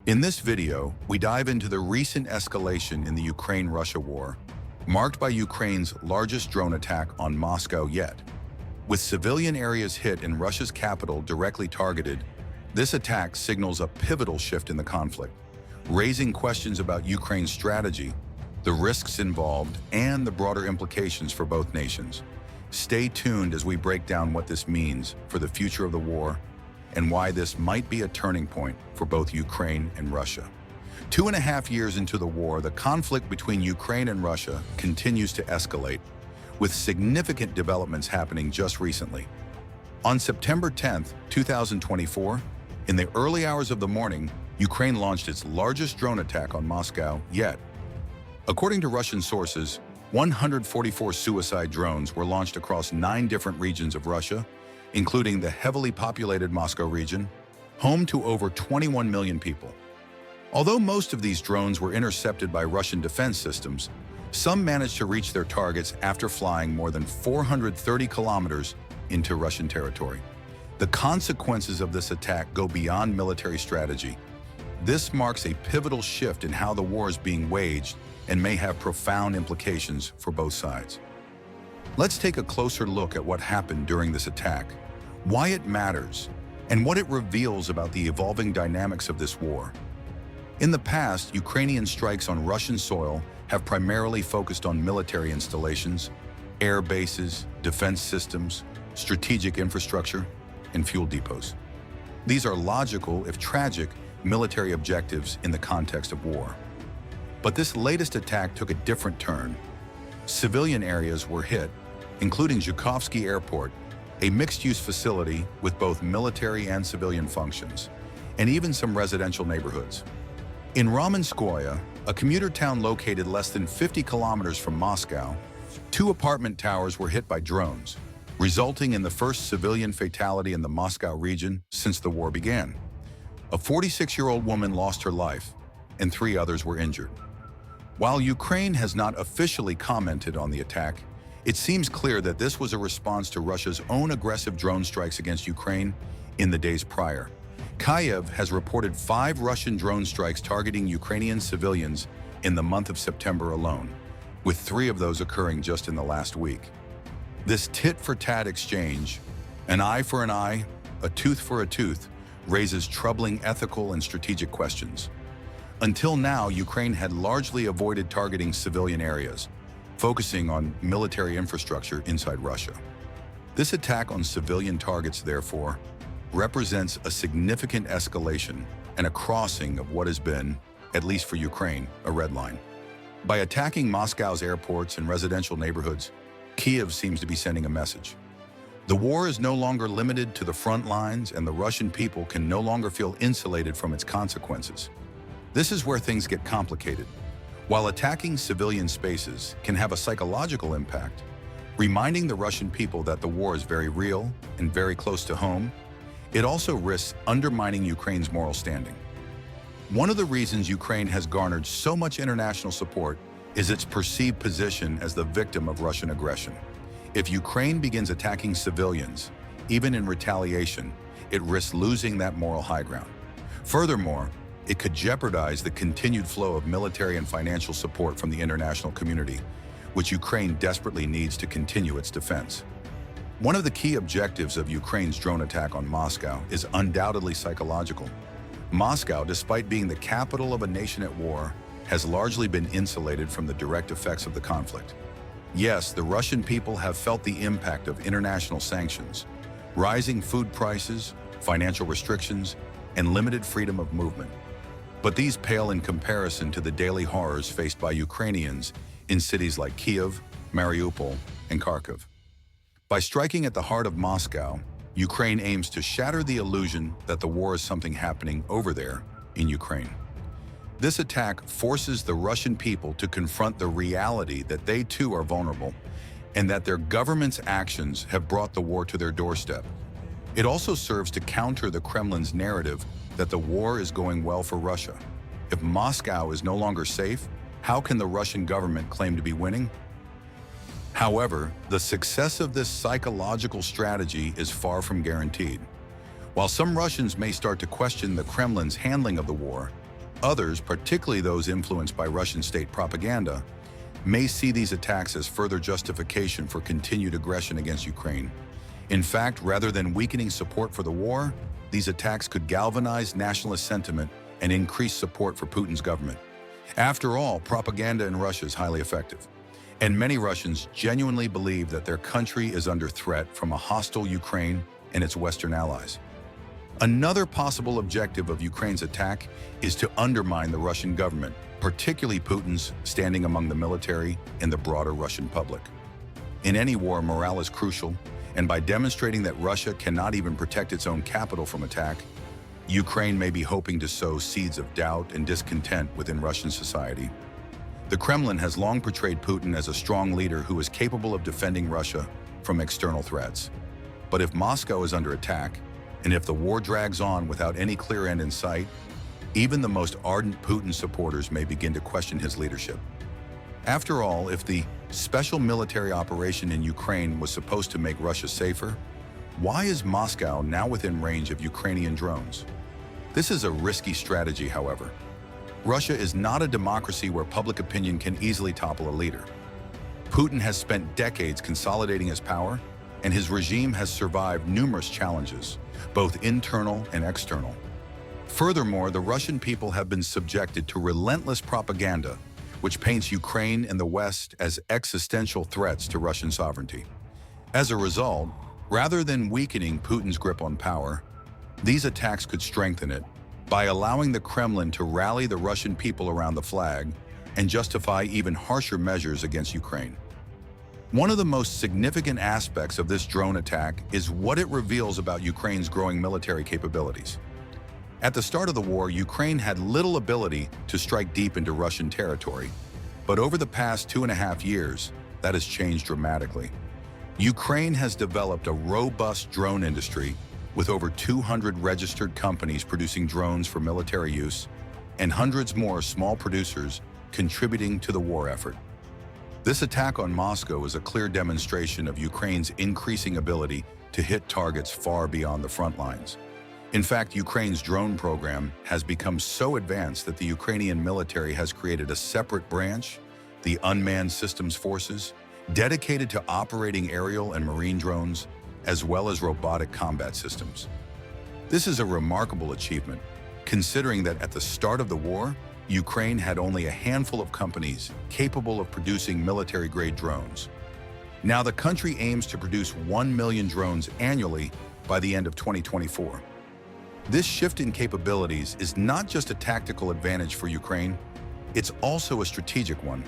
In this video, we dive into the recent escalation in the Ukraine-Russia war, marked by Ukraine's largest drone attack on Moscow yet. With civilian areas hit and Russia's capital directly targeted, this attack signals a pivotal shift in the conflict, raising questions about Ukraine's strategy, the risks involved, and the broader implications for both nations. Stay tuned as we break down what this means for the future of the war and why this might be a turning point for both Ukraine and Russia. 2.5 years into the war, the conflict between Ukraine and Russia continues to escalate, with significant developments happening just recently. On September 10, 2024, in the early hours of the morning, Ukraine launched its largest drone attack on Moscow yet. According to Russian sources, 144 suicide drones were launched across 9 different regions of Russia, including the heavily populated Moscow region, home to over 21 million people. Although most of these drones were intercepted by Russian defense systems, some managed to reach their targets after flying more than 430 kilometers into Russian territory. The consequences of this attack go beyond military strategy. This marks a pivotal shift in how the war is being waged and may have profound implications for both sides. Let's take a closer look at what happened during this attack, why it matters, and what it reveals about the evolving dynamics of this war. In the past, Ukrainian strikes on Russian soil have primarily focused on military installations, air bases, defense systems, strategic infrastructure, and fuel depots. These are logical, if tragic, military objectives in the context of war. But this latest attack took a different turn. Civilian areas were hit, including Zhukovsky Airport, a mixed-use facility with both military and civilian functions, and even some residential neighborhoods. In Ramenskoye, a commuter town located less than 50 kilometers from Moscow, 2 apartment towers were hit by drones, resulting in the first civilian fatality in the Moscow region since the war began. A 46-year-old woman lost her life, and 3 others were injured. While Ukraine has not officially commented on the attack, it seems clear that this was a response to Russia's own aggressive drone strikes against Ukraine in the days prior. Kyiv has reported 5 Russian drone strikes targeting Ukrainian civilians in the month of September alone, with 3 of those occurring just in the last week. This tit-for-tat exchange, an eye for an eye, a tooth for a tooth, raises troubling ethical and strategic questions. Until now, Ukraine had largely avoided targeting civilian areas, focusing on military infrastructure inside Russia. This attack on civilian targets, therefore, represents a significant escalation and a crossing of what has been, at least for Ukraine, a red line. By attacking Moscow's airports and residential neighborhoods, Kyiv seems to be sending a message. The war is no longer limited to the front lines, and the Russian people can no longer feel insulated from its consequences. This is where things get complicated. While attacking civilian spaces can have a psychological impact, reminding the Russian people that the war is very real and very close to home, it also risks undermining Ukraine's moral standing. One of the reasons Ukraine has garnered so much international support is its perceived position as the victim of Russian aggression. If Ukraine begins attacking civilians, even in retaliation, it risks losing that moral high ground. Furthermore, it could jeopardize the continued flow of military and financial support from the international community, which Ukraine desperately needs to continue its defense. One of the key objectives of Ukraine's drone attack on Moscow is undoubtedly psychological. Moscow, despite being the capital of a nation at war, has largely been insulated from the direct effects of the conflict. Yes, the Russian people have felt the impact of international sanctions, rising food prices, financial restrictions, and limited freedom of movement. But these pale in comparison to the daily horrors faced by Ukrainians in cities like Kyiv, Mariupol, and Kharkiv. By striking at the heart of Moscow, Ukraine aims to shatter the illusion that the war is something happening over there in Ukraine. This attack forces the Russian people to confront the reality that they too are vulnerable and that their government's actions have brought the war to their doorstep. It also serves to counter the Kremlin's narrative that the war is going well for Russia. If Moscow is no longer safe, how can the Russian government claim to be winning? However, the success of this psychological strategy is far from guaranteed. While some Russians may start to question the Kremlin's handling of the war, Others, particularly those influenced by Russian state propaganda, may see these attacks as further justification for continued aggression against Ukraine. In fact, rather than weakening support for the war, these attacks could galvanize nationalist sentiment and increase support for Putin's government. After all, propaganda in Russia is highly effective, and many Russians genuinely believe that their country is under threat from a hostile Ukraine and its Western allies. Another possible objective of Ukraine's attack is to undermine the Russian government, particularly Putin's standing among the military and the broader Russian public. In any war, morale is crucial, and by demonstrating that Russia cannot even protect its own capital from attack, Ukraine may be hoping to sow seeds of doubt and discontent within Russian society. The Kremlin has long portrayed Putin as a strong leader who is capable of defending Russia from external threats. But if Moscow is under attack, and if the war drags on without any clear end in sight, even the most ardent Putin supporters may begin to question his leadership. After all, if the special military operation in Ukraine was supposed to make Russia safer, why is Moscow now within range of Ukrainian drones? This is a risky strategy, however. Russia is not a democracy where public opinion can easily topple a leader. Putin has spent decades consolidating his power, and his regime has survived numerous challenges, both internal and external. Furthermore, the Russian people have been subjected to relentless propaganda, which paints Ukraine and the West as existential threats to Russian sovereignty. As a result, rather than weakening Putin's grip on power, these attacks could strengthen it by allowing the Kremlin to rally the Russian people around the flag and justify even harsher measures against Ukraine. One of the most significant aspects of this drone attack is what it reveals about Ukraine's growing military capabilities. At the start of the war, Ukraine had little ability to strike deep into Russian territory, but over the past 2.5 years, that has changed dramatically. Ukraine has developed a robust drone industry with over 200 registered companies producing drones for military use and hundreds more small producers contributing to the war effort. This attack on Moscow is a clear demonstration of Ukraine's increasing ability to hit targets far beyond the front lines. In fact, Ukraine's drone program has become so advanced that the Ukrainian military has created a separate branch, the Unmanned Systems Forces, dedicated to operating aerial and marine drones, as well as robotic combat systems. This is a remarkable achievement, considering that at the start of the war, Ukraine had only a handful of companies capable of producing military-grade drones. Now the country aims to produce 1 million drones annually by the end of 2024. This shift in capabilities is not just a tactical advantage for Ukraine, it's also a strategic one.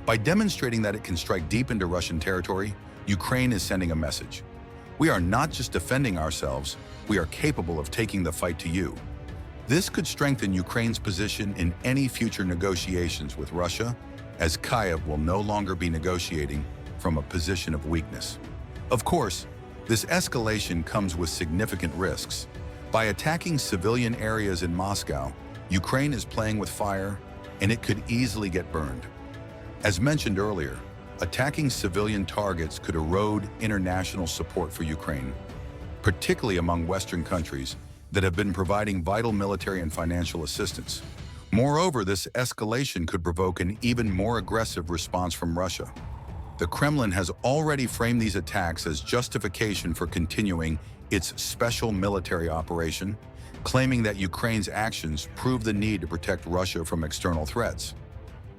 By demonstrating that it can strike deep into Russian territory, Ukraine is sending a message. We are not just defending ourselves, we are capable of taking the fight to you. This could strengthen Ukraine's position in any future negotiations with Russia, as Kyiv will no longer be negotiating from a position of weakness. Of course, this escalation comes with significant risks. By attacking civilian areas in Moscow, Ukraine is playing with fire, and it could easily get burned. As mentioned earlier, attacking civilian targets could erode international support for Ukraine, particularly among Western countries that have been providing vital military and financial assistance. Moreover, this escalation could provoke an even more aggressive response from Russia. The Kremlin has already framed these attacks as justification for continuing its special military operation, claiming that Ukraine's actions prove the need to protect Russia from external threats.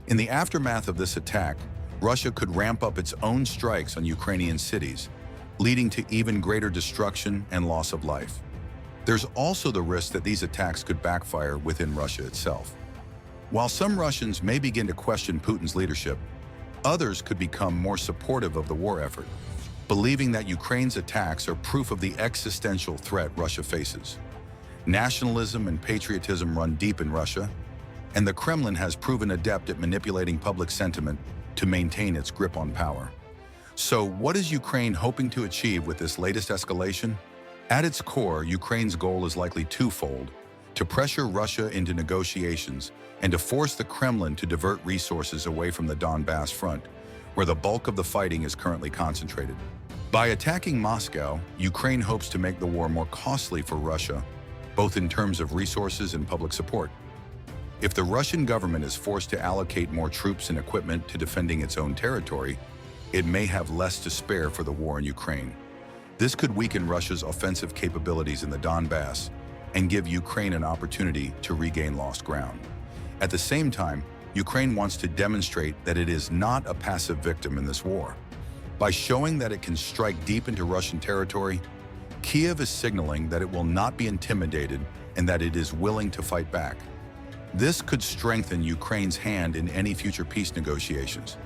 In the aftermath of this attack, Russia could ramp up its own strikes on Ukrainian cities, leading to even greater destruction and loss of life. There's also the risk that these attacks could backfire within Russia itself. While some Russians may begin to question Putin's leadership, others could become more supportive of the war effort, believing that Ukraine's attacks are proof of the existential threat Russia faces. Nationalism and patriotism run deep in Russia, and the Kremlin has proven adept at manipulating public sentiment to maintain its grip on power. So what is Ukraine hoping to achieve with this latest escalation? At its core, Ukraine's goal is likely twofold: to pressure Russia into negotiations and to force the Kremlin to divert resources away from the Donbass front, where the bulk of the fighting is currently concentrated. By attacking Moscow, Ukraine hopes to make the war more costly for Russia, both in terms of resources and public support. If the Russian government is forced to allocate more troops and equipment to defending its own territory, it may have less to spare for the war in Ukraine. This could weaken Russia's offensive capabilities in the Donbass and give Ukraine an opportunity to regain lost ground. At the same time, Ukraine wants to demonstrate that it is not a passive victim in this war. By showing that it can strike deep into Russian territory, Kyiv is signaling that it will not be intimidated and that it is willing to fight back. This could strengthen Ukraine's hand in any future peace negotiations,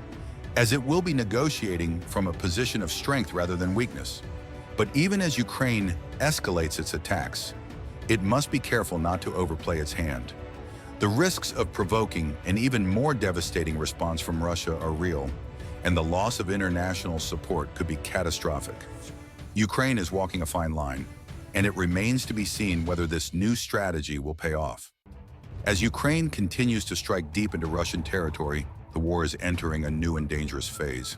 as it will be negotiating from a position of strength rather than weakness. But even as Ukraine escalates its attacks, it must be careful not to overplay its hand. The risks of provoking an even more devastating response from Russia are real, and the loss of international support could be catastrophic. Ukraine is walking a fine line, and it remains to be seen whether this new strategy will pay off. As Ukraine continues to strike deep into Russian territory, the war is entering a new and dangerous phase.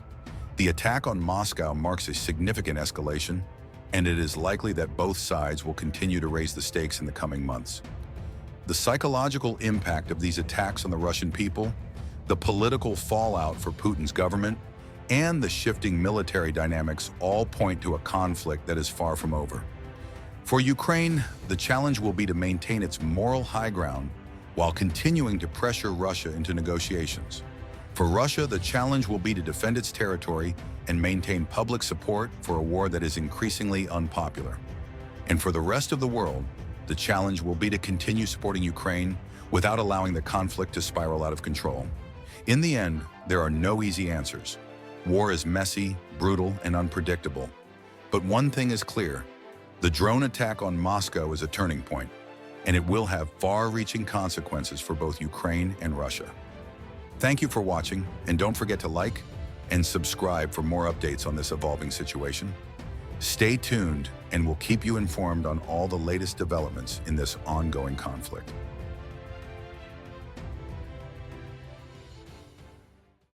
The attack on Moscow marks a significant escalation, and it is likely that both sides will continue to raise the stakes in the coming months. The psychological impact of these attacks on the Russian people, the political fallout for Putin's government, and the shifting military dynamics all point to a conflict that is far from over. For Ukraine, the challenge will be to maintain its moral high ground while continuing to pressure Russia into negotiations. For Russia, the challenge will be to defend its territory and maintain public support for a war that is increasingly unpopular. And for the rest of the world, the challenge will be to continue supporting Ukraine without allowing the conflict to spiral out of control. In the end, there are no easy answers. War is messy, brutal, and unpredictable. But one thing is clear: the drone attack on Moscow is a turning point, and it will have far-reaching consequences for both Ukraine and Russia. Thank you for watching, and don't forget to like and subscribe for more updates on this evolving situation. Stay tuned, and we'll keep you informed on all the latest developments in this ongoing conflict.